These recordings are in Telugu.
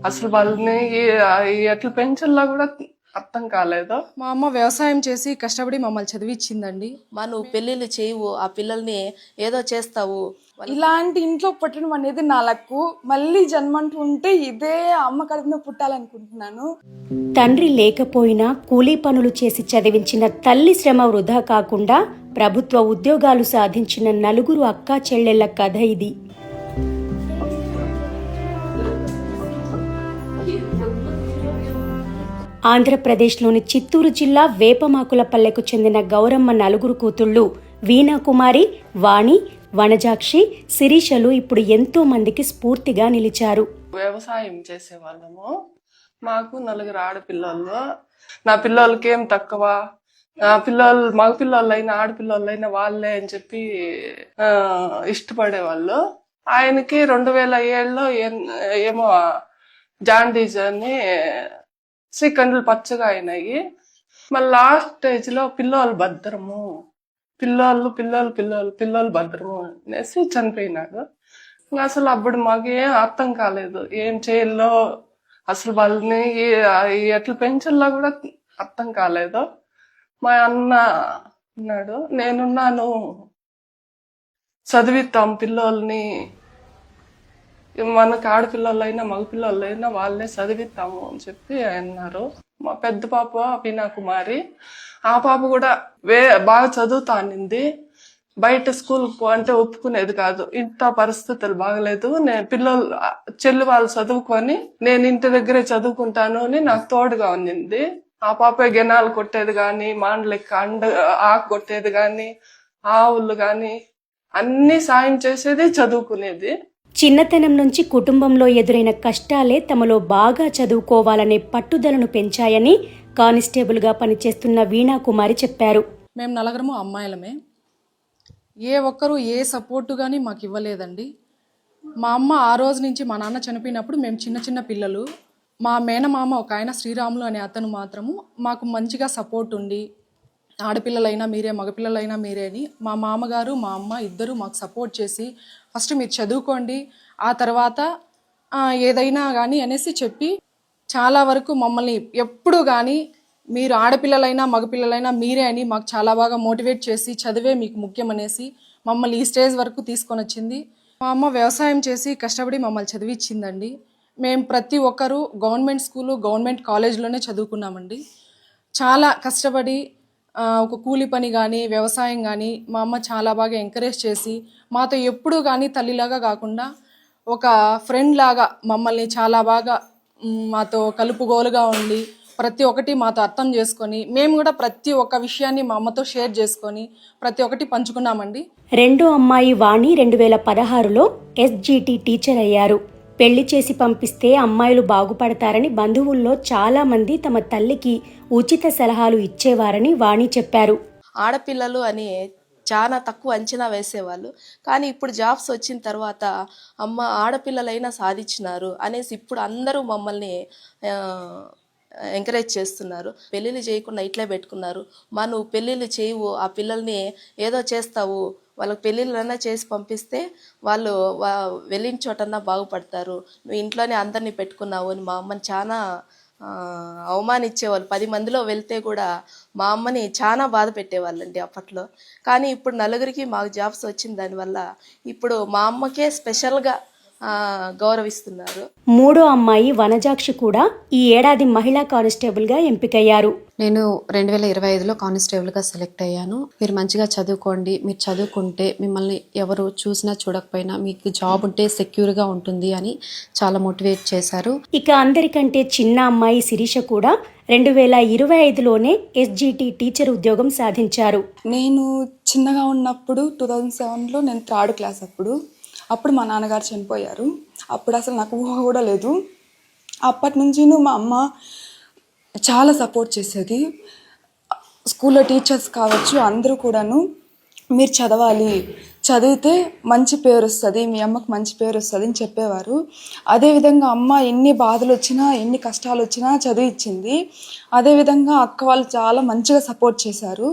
అసలు వాళ్ళని ఎట్లా పెంచాలో కూడా అర్థం కాలేదు. మా అమ్మ వ్యవసాయం చేసి కష్టపడి మమ్మల్ని చదివిచ్చిందండి. నువ్వు పెళ్ళిళ్ళు చేయవు, ఆ పిల్లల్ని ఏదో చేస్తావు. ఇలాంటి ఇంట్లో పుట్టడం అనేది నా లక్కు. మళ్ళీ జన్మంటూ ఉంటే ఇదే అమ్మ కడుపున పుట్టాలనుకుంటున్నాను. తండ్రి లేకపోయినా కూలీ పనులు చేసి చదివించిన తల్లి శ్రమ వృధా కాకుండా ప్రభుత్వ ఉద్యోగాలు సాధించిన నలుగురు అక్కా చెల్లెళ్ల కథ ఇది. ఆంధ్రప్రదేశ్లోని చిత్తూరు జిల్లా వేపమాకులపల్లెకు చెందిన గౌరమ్మ నలుగురు కూతుళ్లు వీణాకుమారి, వాణి, వనజాక్షి, శిరీషలు ఇప్పుడు ఎంతో మందికి స్ఫూర్తిగా నిలిచారు. వ్యవసాయం చేసేవాళ్ళము. మాకు 4 ఆడపిల్లలు. నా పిల్లలకి ఏం తక్కువ, నా పిల్లలు మగ పిల్లలైనా ఆడపిల్లలైనా వాళ్ళే అని చెప్పి ఇష్టపడేవాళ్ళు. ఆయనకి 2007లో ఏమో జాండీస్ అని కండ్లు పచ్చగా అయినాయి. మళ్ళీ లాస్ట్ స్టేజ్ లో పిల్లలు భద్రము, పిల్లలు భద్రము అనేసి చనిపోయినాడు. అసలు అప్పుడు మాకు ఏం అర్థం కాలేదు, ఏం చేయాలో అసలు వాళ్ళని ఎట్లా పెంచాలో కూడా అర్థం కాలేదు. మా అన్న ఉన్నాడు, నేనున్నాను, చదివిస్తాం పిల్లల్ని, మనకు ఆడపిల్లలైనా మగపిల్లలైనా వాళ్ళే చదివిస్తాము అని చెప్పి అన్నారు. మా పెద్ద పాప వీణాకుమారి, ఆ పాప కూడా బాగా చదువుతా అనింది. బయట స్కూల్కి అంటే ఒప్పుకునేది కాదు, ఇంత పరిస్థితులు బాగలేదు, నేను చెల్లి వాళ్ళు చదువుకొని నేను ఇంటి దగ్గరే చదువుకుంటాను అని నాకు తోడుగా ఉన్నింది. ఆ పాప గెనాలు కొట్టేది గాని, మాండ్లెక్క ఆకు కొట్టేది గాని, ఆవులు గాని అన్ని సాయం చేసేది, చదువుకునేది. చిన్నతనం నుంచి కుటుంబంలో ఎదురైన కష్టాలే తమలో బాగా చదువుకోవాలనే పట్టుదలను పెంచాయని కానిస్టేబుల్గా పనిచేస్తున్న వీణాకుమారి చెప్పారు. మేము 4 అమ్మాయిలమే. ఏ ఒక్కరూ ఏ సపోర్టు కానీ మాకు ఇవ్వలేదండి. మా అమ్మ ఆ రోజు నుంచి మా నాన్న చనిపోయినప్పుడు మేము చిన్న పిల్లలు. మా మేనమామ ఒక ఆయన శ్రీరాములు అనే అతను మాత్రము మాకు మంచిగా సపోర్ట్ ఉండి, ఆడపిల్లలైనా మీరే మగపిల్లలైనా మీరే అని మా మామగారు మా అమ్మ ఇద్దరు మాకు సపోర్ట్ చేసి ఫస్ట్ మీరు చదువుకోండి, ఆ తర్వాత ఏదైనా కానీ అనేసి చెప్పి చాలా వరకు మమ్మల్ని ఎప్పుడు కానీ మీరు ఆడపిల్లలైనా మగపిల్లలైనా మీరే అని మాకు చాలా బాగా మోటివేట్ చేసి చదివే మీకు ముఖ్యం అనేసి మమ్మల్ని ఈ స్టేజ్ వరకు తీసుకొని వచ్చింది. మా అమ్మ వ్యవసాయం చేసి కష్టపడి మమ్మల్ని చదివిచ్చిందండి. మేము ప్రతి ఒక్కరూ గవర్నమెంట్ స్కూలు, గవర్నమెంట్ కాలేజ్లోనే చదువుకున్నామండి. చాలా కష్టపడి ఒక కూలి పని కానీ వ్యవసాయం కానీ మా అమ్మ చాలా బాగా ఎంకరేజ్ చేసి మాతో ఎప్పుడూ కానీ తల్లిలాగా కాకుండా ఒక ఫ్రెండ్ లాగా మమ్మల్ని చాలా బాగా మాతో కలుపుగోలుగా ఉండి ప్రతి ఒక్కటి మాతో అర్థం చేసుకొని మేము కూడా ప్రతి ఒక్క విషయాన్ని మా అమ్మతో షేర్ చేసుకొని ప్రతి ఒక్కటి పంచుకున్నామండి. రెండో అమ్మాయి వాణి 2016లో SGT టీచర్ అయ్యారు. పెళ్లి చేసి పంపిస్తే అమ్మాయిలు బాగుపడతారని బంధువుల్లో చాలా మంది తమ తల్లికి ఉచిత సలహాలు ఇచ్చేవారని వాణి చెప్పారు. ఆడపిల్లలు అని చాలా తక్కువ అంచనా వేసేవాళ్ళు, కానీ ఇప్పుడు జాబ్స్ వచ్చిన తర్వాత అమ్మ ఆడపిల్లలైనా సాధించినారు అనేసి ఇప్పుడు అందరూ మమ్మల్ని ఎంకరేజ్ చేస్తున్నారు. పెళ్ళిళ్ళు చేయకుండా ఇట్లే పెట్టుకున్నారు, నువ్వు పెళ్ళిళ్ళు చేయవు, ఆ పిల్లల్ని ఏదో చేస్తావు, వాళ్ళకి పెళ్ళిళ్ళన్నా చేసి పంపిస్తే వాళ్ళు వెళ్ళిన చోటన్నా బాగుపడతారు, నువ్వు ఇంట్లోనే అందరినీ పెట్టుకున్నావు అని మా అమ్మని చాలా అవమానించేవాళ్ళు. 10 మందిలో వెళ్తే కూడా మా అమ్మని చాలా బాధ పెట్టేవాళ్ళండి అప్పట్లో. కానీ ఇప్పుడు 4కి మాకు జాబ్స్ వచ్చిన దానివల్ల ఇప్పుడు మా అమ్మకే స్పెషల్గా గౌరవిస్తున్నారు. మూడో అమ్మాయి వనజాక్షి కూడా ఈ ఏడాది మహిళా కానిస్టేబుల్గా ఎంపికయ్యారు. నేను 2025లో కానిస్టేబుల్గా సెలెక్ట్ అయ్యాను. మీరు మంచిగా చదువుకోండి, మీరు చదువుకుంటే మిమ్మల్ని ఎవరు చూసినా చూడకపోయినా మీకు జాబ్ ఉంటే సెక్యూర్గా ఉంటుంది అని చాలా మోటివేట్ చేశారు. ఇక అందరికంటే చిన్న అమ్మాయి శిరీష కూడా 2025లోనే SGT టీచర్ ఉద్యోగం సాధించారు. నేను చిన్నగా ఉన్నప్పుడు 2007లో నేను 3rd క్లాస్ అప్పుడు మా నాన్నగారు చనిపోయారు. అప్పుడు అసలు నాకు ఊహ కూడా లేదు. అప్పటి నుంచి మా అమ్మ చాలా సపోర్ట్ చేసేది. స్కూల్లో టీచర్స్ కావచ్చు అందరూ కూడాను మీరు చదవాలి, చదివితే మంచి పేరు వస్తుంది, మీ అమ్మకు మంచి పేరు వస్తుంది అని చెప్పేవారు. అదేవిధంగా అమ్మ ఎన్ని బాధలు వచ్చినా ఎన్ని కష్టాలు వచ్చినా చదివించింది. అదేవిధంగా అక్క వాళ్ళు చాలా మంచిగా సపోర్ట్ చేశారు.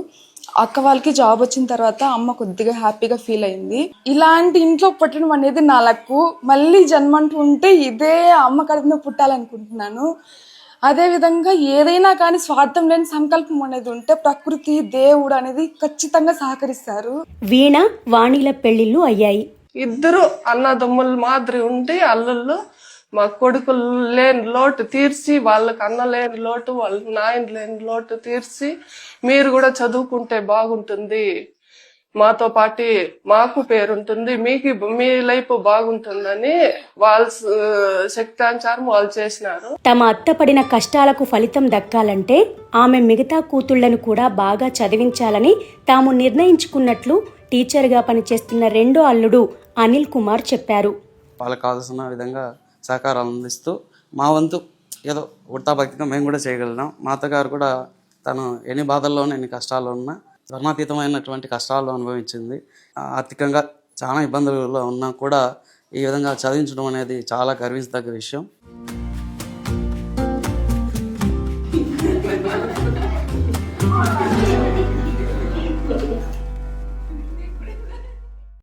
అక్క వాళ్ళకి జాబ్ వచ్చిన తర్వాత అమ్మ కొద్దిగా హ్యాపీగా ఫీల్ అయింది. ఇలాంటి ఇంట్లో పుట్టడం అనేది నా లక్కు. మళ్ళీ జన్మంటూ ఉంటే ఇదే అమ్మ కడుపున పుట్టాలనుకుంటున్నాను. అదే విధంగా ఏదైనా కానీ స్వార్థం లేని సంకల్పం అనేది ఉంటే ప్రకృతి దేవుడు అనేది ఖచ్చితంగా సహకరిస్తారు. వీణ, వాణిల పెళ్లిళ్ళు అయ్యాయి. ఇద్దరు అన్నదమ్ముల మాదిరి ఉండి అల్లుళ్ళు మా కొడుకులు లేని లోటు తీర్చి, వాళ్ళకి అన్న లేని లోటు, వాళ్ళ నాయన లేని లోటు తీర్చి, మీరు కూడా చదువుకుంటే బాగుంటుంది, మాతో పాటు మాకు పేరుంటుంది, మీకు మీ లైఫ్ బాగుంటుందని వాళ్ళ శక్తానుసారం వాళ్ళు చేసినారు. తమ అత్త పడిన కష్టాలకు ఫలితం దక్కాలంటే ఆమె మిగతా కూతుళ్లను కూడా బాగా చదివించాలని తాము నిర్ణయించుకున్నట్లు టీచర్గా పనిచేస్తున్న రెండో అల్లుడు అనిల్ కుమార్ చెప్పారు. వాళ్ళకి కావాల్సిన విధంగా సహకారాలు అందిస్తూ మా వంతు ఏదో ఉడతాభక్తిగా మేము కూడా చేయగలిగినాం. మా అత్తగారు కూడా తను ఎన్ని బాధల్లోనూ ఎన్ని కష్టాల్లో ఉన్నా వర్ణాతీతమైనటువంటి కష్టాలు అనుభవించింది. ఆర్థికంగా చాలా ఇబ్బందులలో ఉన్నా కూడా ఈ విధంగా చదివించడం అనేది చాలా గర్వించదగ్గ విషయం.